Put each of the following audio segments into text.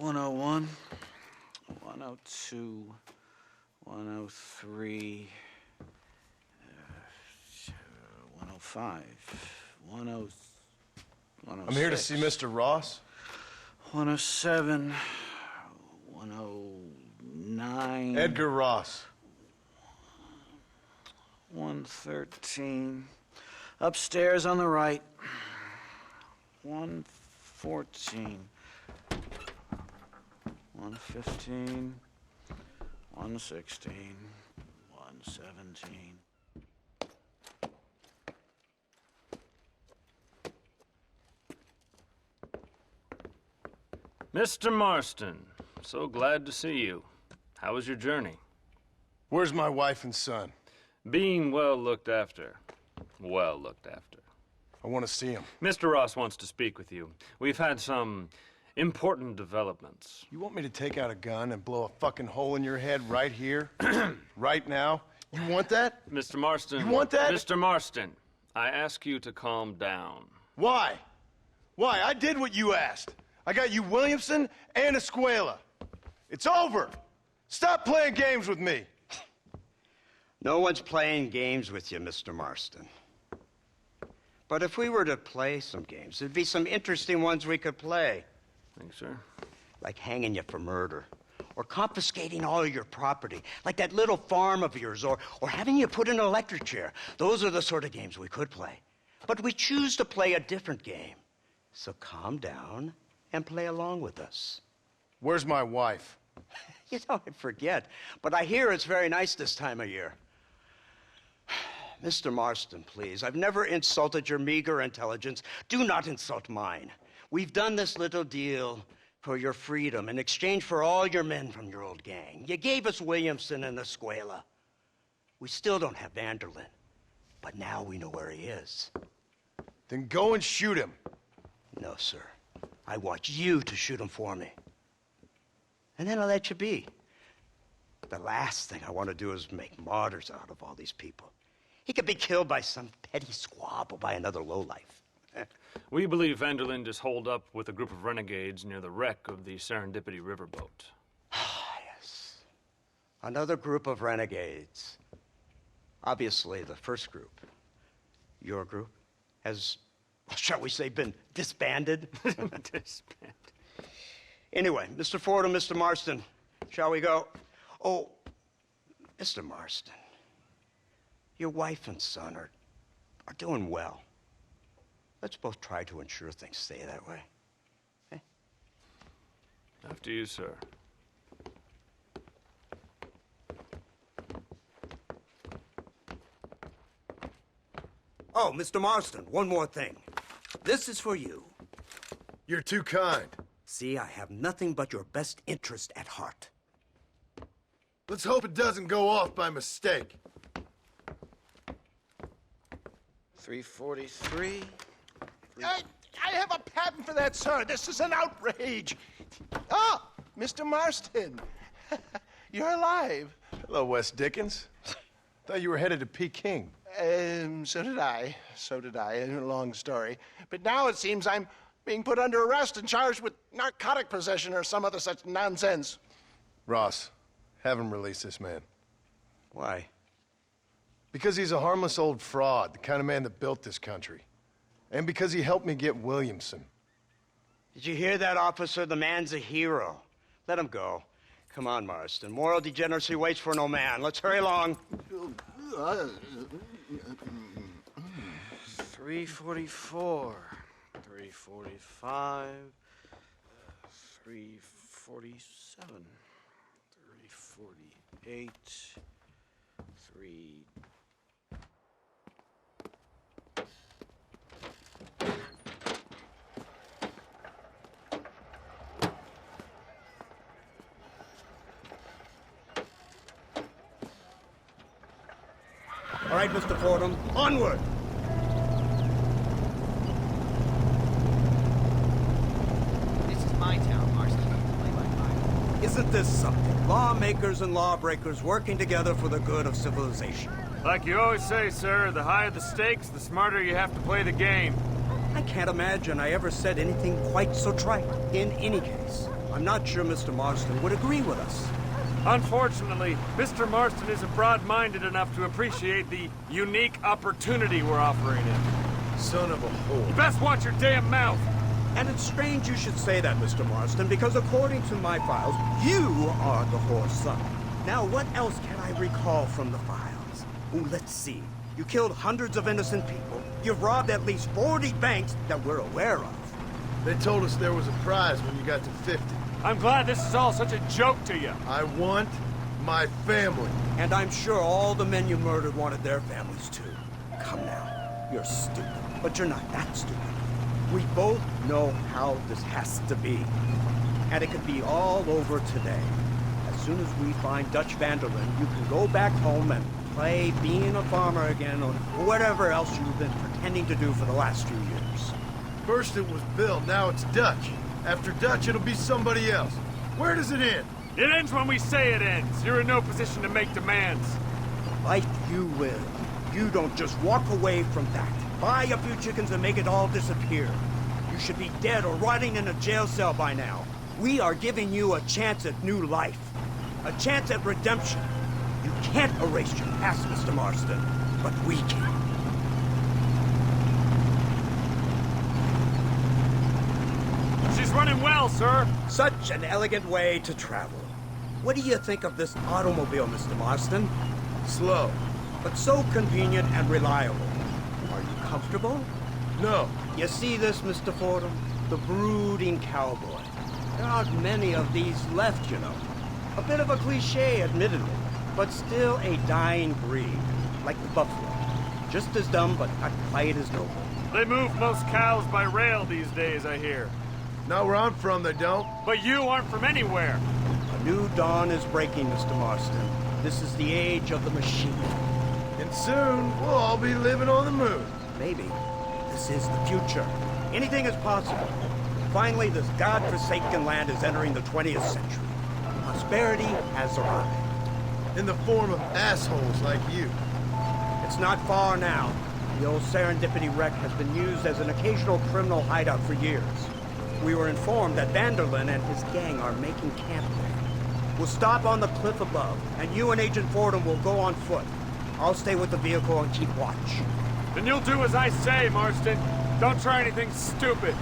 101, 102, 103, 105, 106. I'm here to see Mr. Ross. 107, 109. Edgar Ross. 113. Upstairs on the right. 114. 115. 116. 117. Mr. Marston, so glad to see you. How was your journey? Where's my wife and son? Being well looked after. Well looked after. I want to see him. Mr. Ross wants to speak with you. We've had some important developments. You want me to take out a gun and blow a fucking hole in your head right here? Right now? You want that? Mr. Marston. You want that? Mr. Marston, I ask you to calm down. Why? Why? I did what you asked. I got you Williamson and Escuela. It's over. Stop playing games with me. No one's playing games with you, Mr. Marston. But if we were to play some games, there'd be some interesting ones we could play. Thanks, sir. Like hanging you for murder, or confiscating all your property, like that little farm of yours, or having you put in an electric chair. Those are the sort of games we could play. But we choose to play a different game. So calm down and play along with us. Where's my wife? You know, I forget, but I hear it's very nice this time of year. Mr. Marston, please, I've never insulted your meager intelligence. Do not insult mine. We've done this little deal for your freedom in exchange for all your men from your old gang. You gave us Williamson and Escuela. We still don't have Vanderlyn, but now we know where he is. Then go and shoot him. No, sir. I want you to shoot him for me. And then I'll let you be. The last thing I want to do is make martyrs out of all these people. He could be killed by some petty squabble by another lowlife. We believe Vanderlyn is holed up with a group of renegades near the wreck of the Serendipity riverboat. Ah, yes. Another group of renegades. Obviously, the first group, your group, has, shall we say, been disbanded? Disbanded. Anyway, Mr. Ford and Mr. Marston, shall we go? Oh, Mr. Marston, your wife and son are doing well. Let's both try to ensure things stay that way. Okay? After you, sir. Oh, Mr. Marston, one more thing. This is for you. You're too kind. See, I have nothing but your best interest at heart. Let's hope it doesn't go off by mistake. 343. I have a patent for that, sir. This is an outrage. Oh, Mr. Marston. You're alive. Hello, Wes Dickens. Thought you were headed to Peking. So did I. So did I. A long story. But now it seems I'm being put under arrest and charged with narcotic possession or some other such nonsense. Ross, have him release this man. Why? Because he's a harmless old fraud, the kind of man that built this country. And because he helped me get Williamson. Did you hear that, officer? The man's a hero. Let him go. Come on, Marston. Moral degeneracy waits for no man. Let's hurry along. 344. 345. 347. 348. 3... All right, Mr. Fordham, onward! This is my town, Marston. Play by fire. Isn't this something? Lawmakers and lawbreakers working together for the good of civilization. Like you always say, sir, the higher the stakes, the smarter you have to play the game. I can't imagine I ever said anything quite so trite. In any case, I'm not sure Mr. Marston would agree with us. Unfortunately, Mr. Marston isn't broad-minded enough to appreciate the unique opportunity we're offering him. Son of a whore. You best watch your damn mouth! And it's strange you should say that, Mr. Marston, because according to my files, you are the whore's son. Now, what else can I recall from the files? Oh, let's see. You killed hundreds of innocent people. You've robbed at least 40 banks that we're aware of. They told us there was a prize when you got to 50. I'm glad this is all such a joke to you. I want my family. And I'm sure all the men you murdered wanted their families too. Come now, you're stupid, but you're not that stupid. We both know how this has to be. And it could be all over today. As soon as we find Dutch Vanderlyn, you can go back home and play being a farmer again or whatever else you've been pretending to do for the last few years. First it was Bill, now it's Dutch. After Dutch, it'll be somebody else. Where does it end? It ends when we say it ends. You're in no position to make demands. Like you will. You don't just walk away from that. Buy a few chickens and make it all disappear. You should be dead or rotting in a jail cell by now. We are giving you a chance at new life. A chance at redemption. You can't erase your past, Mr. Marston, but we can. She's running well, sir. Such an elegant way to travel. What do you think of this automobile, Mr. Marston? Slow. But so convenient and reliable. Are you comfortable? No. You see this, Mr. Fordham? The brooding cowboy. There aren't many of these left, you know. A bit of a cliche, admittedly, but still a dying breed, like the buffalo. Just as dumb, but not quite as noble. They move most cows by rail these days, I hear. Not where I'm from, they don't. But you aren't from anywhere. A new dawn is breaking, Mr. Marston. This is the age of the machine. And soon, we'll all be living on the moon. Maybe this is the future. Anything is possible. Finally, this godforsaken land is entering the 20th century. Prosperity has arrived. In the form of assholes like you. It's not far now. The old Serendipity wreck has been used as an occasional criminal hideout for years. We were informed that Vanderlyn and his gang are making camp there. We'll stop on the cliff above, and you and Agent Fordham will go on foot. I'll stay with the vehicle and keep watch. Then you'll do as I say, Marston. Don't try anything stupid.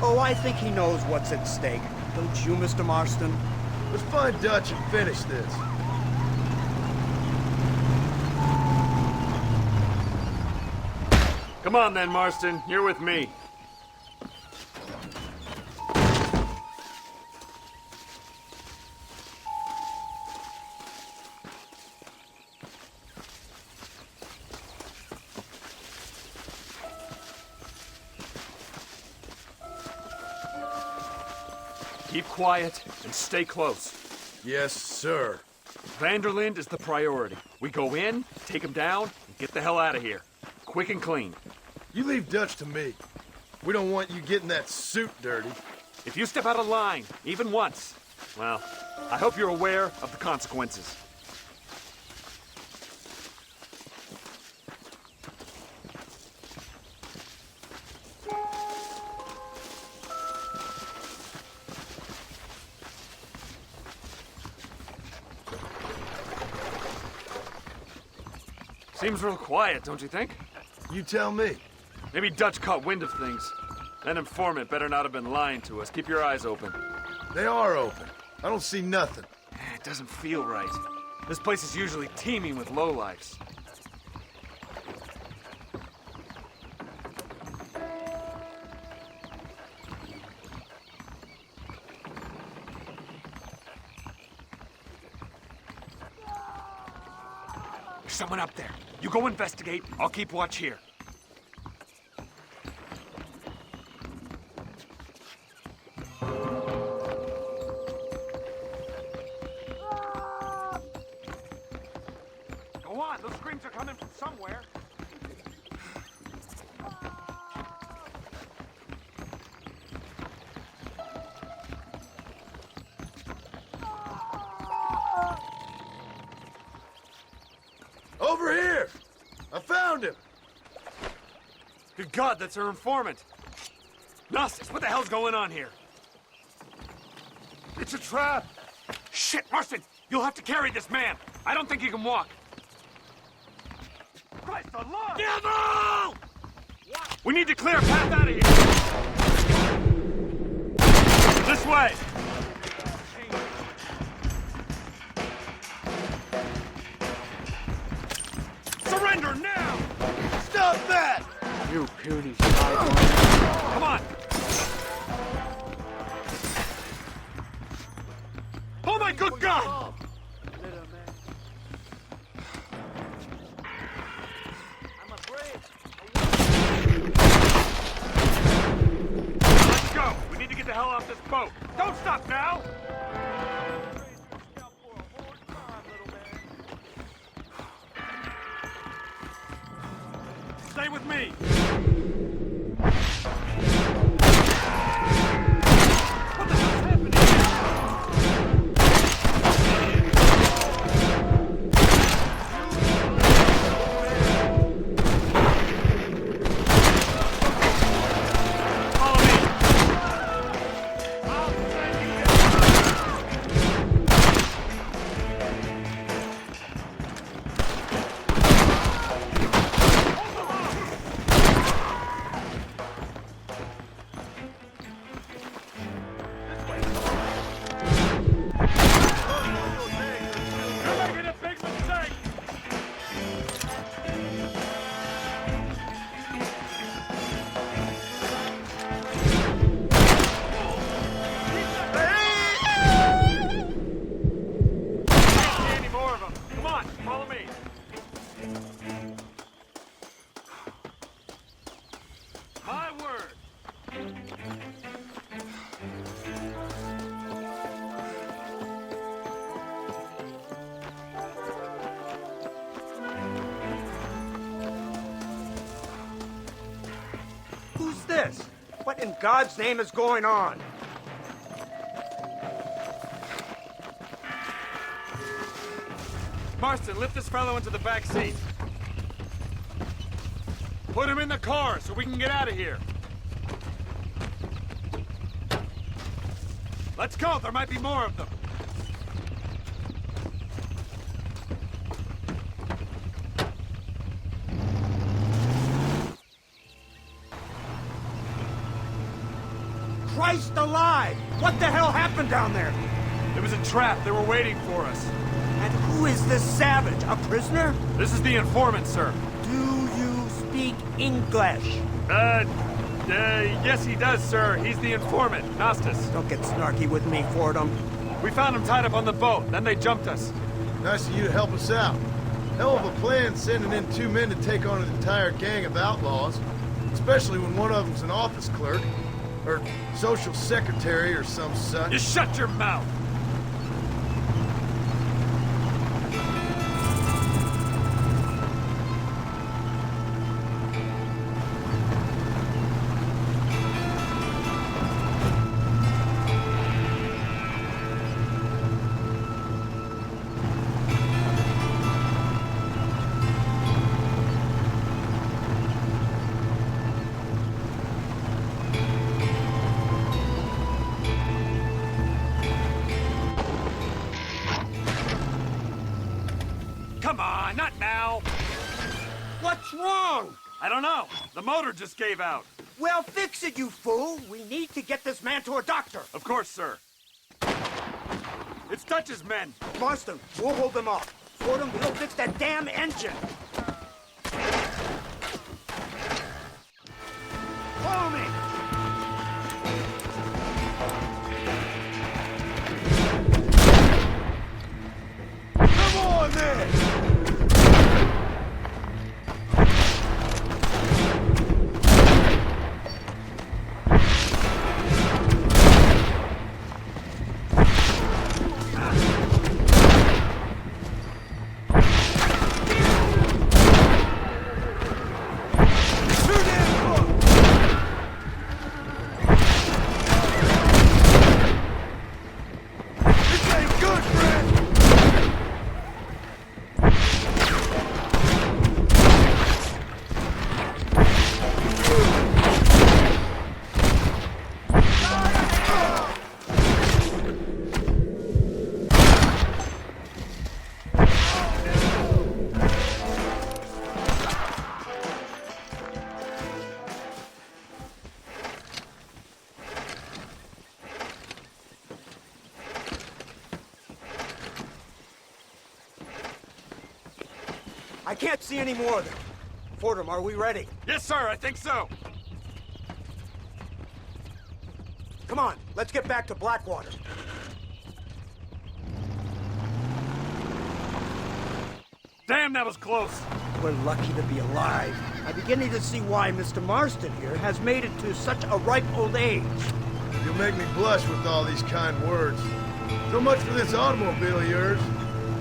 Oh, I think he knows what's at stake. Don't you, Mr. Marston? Let's find Dutch and finish this. Come on then, Marston. You're with me. Keep quiet and stay close. Yes, sir. Vanderlyn is the priority. We go in, take him down, and get the hell out of here. Quick and clean. You leave Dutch to me. We don't want you getting that suit dirty. If you step out of line, even once, well, I hope you're aware of the consequences. Seems real quiet, don't you think? You tell me. Maybe Dutch caught wind of things. That informant better not have been lying to us. Keep your eyes open. They are open. I don't see nothing. It doesn't feel right. This place is usually teeming with lowlifes. There's someone up there. You go investigate. I'll keep watch here. Go on. Those screams are coming from somewhere. Over here! I found him! Good God, that's our informant. Gnosis, what the hell's going on here? It's a trap! Shit, Marston! You'll have to carry this man! I don't think he can walk! Christ alive! Devil! We need to clear a path out of here! This way! Surrender now! Stop that! You puny spy. Come on! Oh my good God! Let's go! We need to get the hell off this boat! Don't stop now! Stay with me! What the hell's happening? Follow me! I'll send you You're making a big mistake! Can't see any more of them. Come on, follow me. My word. Who's this? What in God's name is going on? Marston, lift this fellow into the back seat. Put him in the car so we can get out of here. Let's go, there might be more of them. Christ alive! What the hell happened down there? It was a trap, they were waiting for us. And who is this savage? A prisoner? This is the informant, sir. Do you speak English? Yes he does, sir. He's the informant, Nostus. Don't get snarky with me, Fordham. We found him tied up on the boat, then they jumped us. Nice of you to help us out. Hell of a plan sending in 2 men to take on an entire gang of outlaws. Especially when one of them's an office clerk. Or social secretary or some such. You shut your mouth! Come on, not now! What's wrong? I don't know. The motor just gave out. Well, fix it, you fool. We need to get this man to a doctor. Of course, sir. It's Dutch's men. Marston, we'll hold them off. Fordham, we'll fix that damn engine. Follow me. Come on then! I can't see any more of them. Fordham, are we ready? Yes, sir, I think so. Come on, let's get back to Blackwater. Damn, that was close. We're lucky to be alive. I'm beginning to see why Mr. Marston here has made it to such a ripe old age. You'll make me blush with all these kind words. So much for this automobile of yours.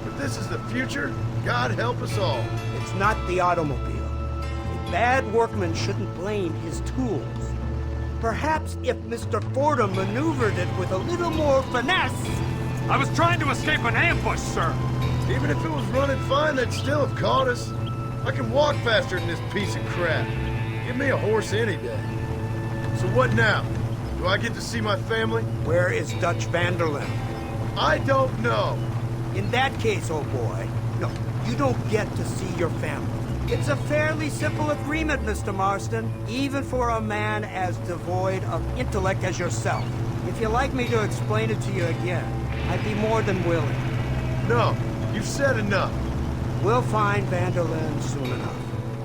If this is the future, God help us all. It's not the automobile. A bad workman shouldn't blame his tools. Perhaps if Mr. Fordham maneuvered it with a little more finesse. I was trying to escape an ambush, sir. Even if it was running fine, they'd still have caught us. I can walk faster than this piece of crap. Give me a horse any day. So what now? Do I get to see my family? Where is Dutch Vanderlyn? I don't know. In that case, old boy, no, you don't get to see your family. It's a fairly simple agreement, Mr. Marston, even for a man as devoid of intellect as yourself. If you'd like me to explain it to you again, I'd be more than willing. No, you've said enough. We'll find Vanderlyn soon enough.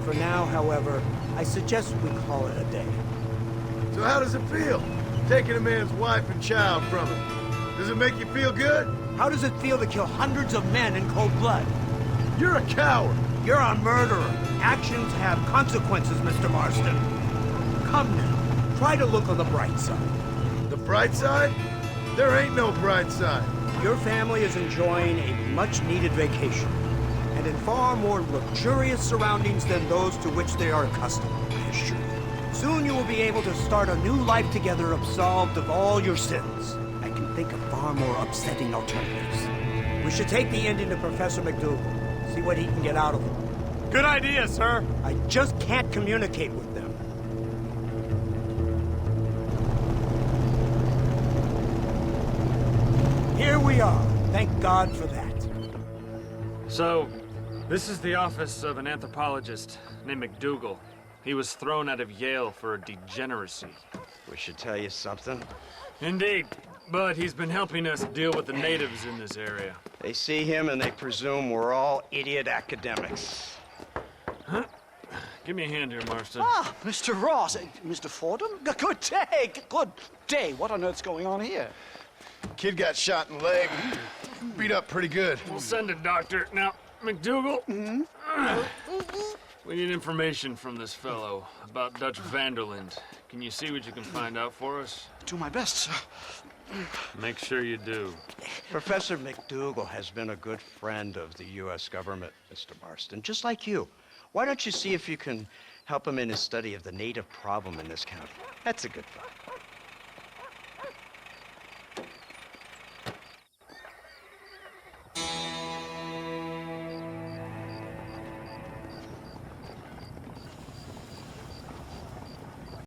For now, however, I suggest we call it a day. So how does it feel, taking a man's wife and child from him? Does it make you feel good? How does it feel to kill hundreds of men in cold blood? You're a coward. You're a murderer. Actions have consequences, Mr. Marston. Come now, try to look on the bright side. The bright side? There ain't no bright side. Your family is enjoying a much-needed vacation, and in far more luxurious surroundings than those to which they are accustomed, I assure you. Soon you will be able to start a new life together, absolved of all your sins. I can think of far more upsetting alternatives. We should take the Indian to Professor McDougal, see what he can get out of him. Good idea, sir. I just can't communicate with them. Here we are. Thank God for that. So, this is the office of an anthropologist named McDougal. He was thrown out of Yale for a degeneracy. We should tell you something. Indeed, but he's been helping us deal with the natives in this area. They see him and they presume we're all idiot academics. Huh? Give me a hand here, Marston. Ah, Mr. Ross. Mr. Fordham? Good day. Good day. What on earth's going on here? Kid got shot in the leg. Beat up pretty good. We'll send a doctor. Now, McDougal, we need information from this fellow about Dutch Vanderlyn. Can you see what you can find out for us? Do my best, sir. Make sure you do. Professor McDougal has been a good friend of the U.S. government, Mr. Marston, just like you. Why don't you see if you can help him in his study of the native problem in this county? That's a good thought.